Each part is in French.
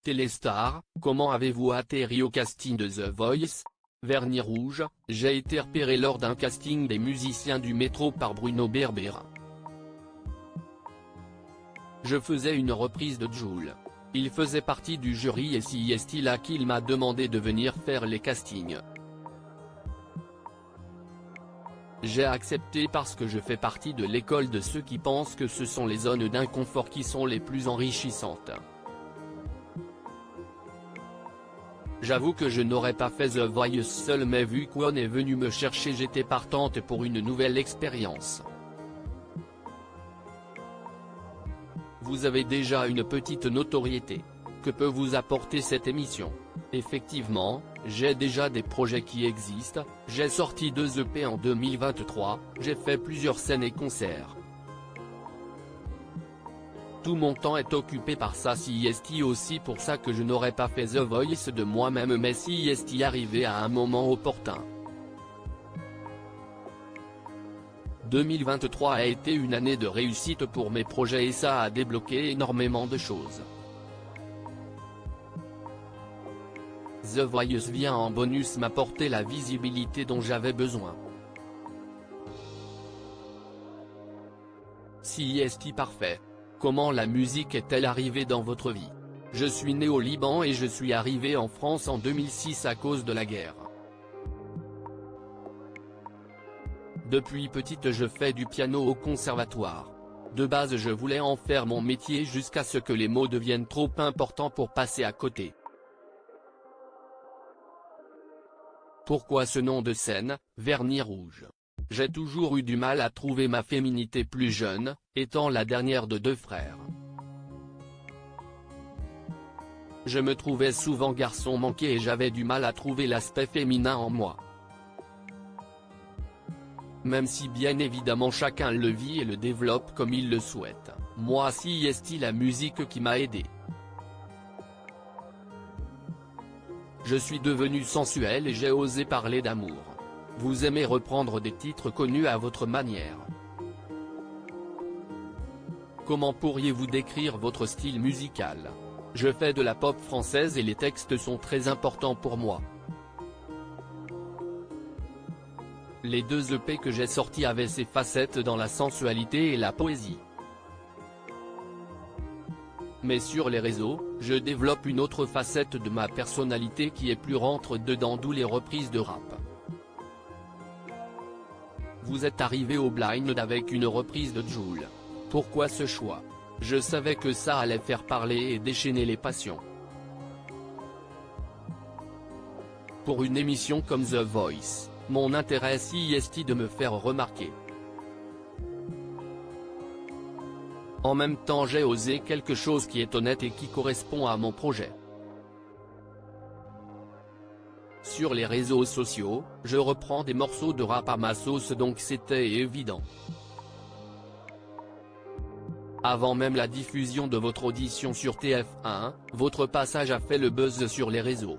Téléstar, comment avez-vous atterri au casting de The Voice? Vernis rouge, j'ai été repéré lors d'un casting des musiciens du métro par Bruno Berbera. Je faisais une reprise de Jul. Il faisait partie du jury et c'est là qu'il m'a demandé de venir faire les castings. J'ai accepté parce que je fais partie de l'école de ceux qui pensent que ce sont les zones d'inconfort qui sont les plus enrichissantes. J'avoue que je n'aurais pas fait The Voice seul, mais vu qu'On est venu me chercher, j'étais partante pour une nouvelle expérience. Vous avez déjà une petite notoriété. Que peut vous apporter cette émission? Effectivement, j'ai déjà des projets qui existent, j'ai sorti 2 EP en 2023, j'ai fait plusieurs scènes et concerts. Tout mon temps est occupé par ça, c'est aussi pour ça que je n'aurais pas fait The Voice de moi-même, mais c'est arrivé à un moment opportun. 2023 a été une année de réussite pour mes projets et ça a débloqué énormément de choses. The Voice vient en bonus m'apporter la visibilité dont j'avais besoin. C'est parfait. Comment la musique est-elle arrivée dans votre vie? Je suis né au Liban et je suis arrivé en France en 2006 à cause de la guerre. Depuis petite je fais du piano au conservatoire. De base je voulais en faire mon métier jusqu'à ce que les mots deviennent trop importants pour passer à côté. Pourquoi ce nom de scène, Vernis rouge? J'ai toujours eu du mal à trouver ma féminité plus jeune, étant la dernière de 2 frères. Je me trouvais souvent garçon manqué et j'avais du mal à trouver l'aspect féminin en moi. Même si bien évidemment chacun le vit et le développe comme il le souhaite, moi c'est la musique qui m'a aidé. Je suis devenu sensuel et j'ai osé parler d'amour. Vous aimez reprendre des titres connus à votre manière. Comment pourriez-vous décrire votre style musical? Je fais de la pop française et les textes sont très importants pour moi. Les 2 EP que j'ai sortis avaient ces facettes dans la sensualité et la poésie. Mais sur les réseaux, je développe une autre facette de ma personnalité qui est plus rentre dedans, d'où les reprises de rap. Vous êtes arrivé au blind avec une reprise de Jul. Pourquoi ce choix? Je savais que ça allait faire parler et déchaîner les passions. Pour une émission comme The Voice, mon intérêt c'est de me faire remarquer. En même temps j'ai osé quelque chose qui est honnête et qui correspond à mon projet. Sur les réseaux sociaux, je reprends des morceaux de rap à ma sauce, donc c'était évident. Avant même la diffusion de votre audition sur TF1, votre passage a fait le buzz sur les réseaux.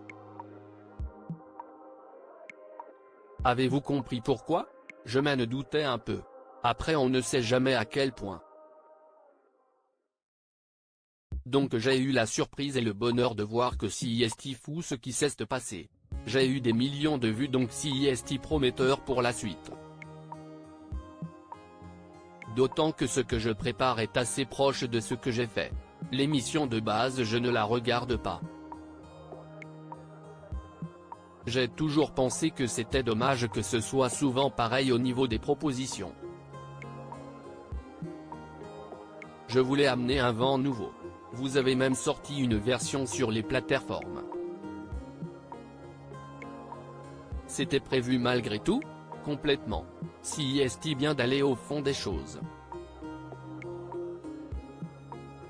Avez-vous compris pourquoi? Je m'en doutais un peu. Après on ne sait jamais à quel point. Donc j'ai eu la surprise et le bonheur de voir que c'est fou ce qui s'est passé. J'ai eu des millions de vues, donc c'est prometteur pour la suite. D'autant que ce que je prépare est assez proche de ce que j'ai fait. L'émission de base je ne la regarde pas. J'ai toujours pensé que c'était dommage que ce soit souvent pareil au niveau des propositions. Je voulais amener un vent nouveau. Vous avez même sorti une version sur les plateformes. C'était prévu malgré tout? Complètement. C'est bien d'aller au fond des choses.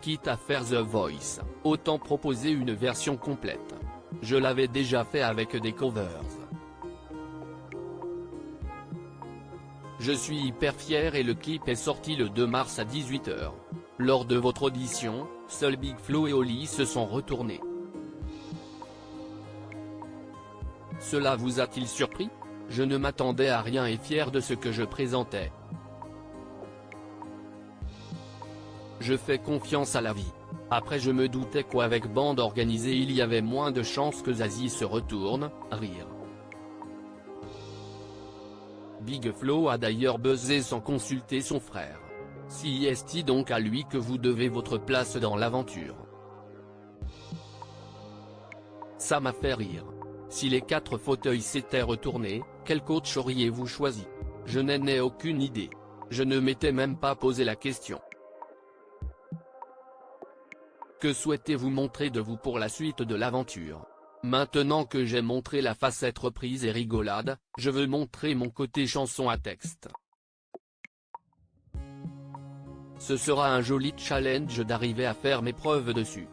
Quitte à faire The Voice, autant proposer une version complète. Je l'avais déjà fait avec des covers. Je suis hyper fier et le clip est sorti le 2 mars à 18 h. Lors de votre audition, seuls Big Flo et Oli se sont retournés. Cela vous a-t-il surpris? Je ne m'attendais à rien et fier de ce que je présentais. Je fais confiance à la vie. Après je me doutais qu'avec bande organisée il y avait moins de chances que Zazie se retourne, rire. Big Flo a d'ailleurs buzzé sans consulter son frère. Si est-il donc à lui que vous devez votre place dans l'aventure? Ça m'a fait rire. Si les 4 fauteuils s'étaient retournés, quel coach auriez-vous choisi? Je n'en ai aucune idée. Je ne m'étais même pas posé la question. Que souhaitez-vous montrer de vous pour la suite de l'aventure? Maintenant que j'ai montré la facette reprise et rigolade, je veux montrer mon côté chanson à texte. Ce sera un joli challenge d'arriver à faire mes preuves dessus.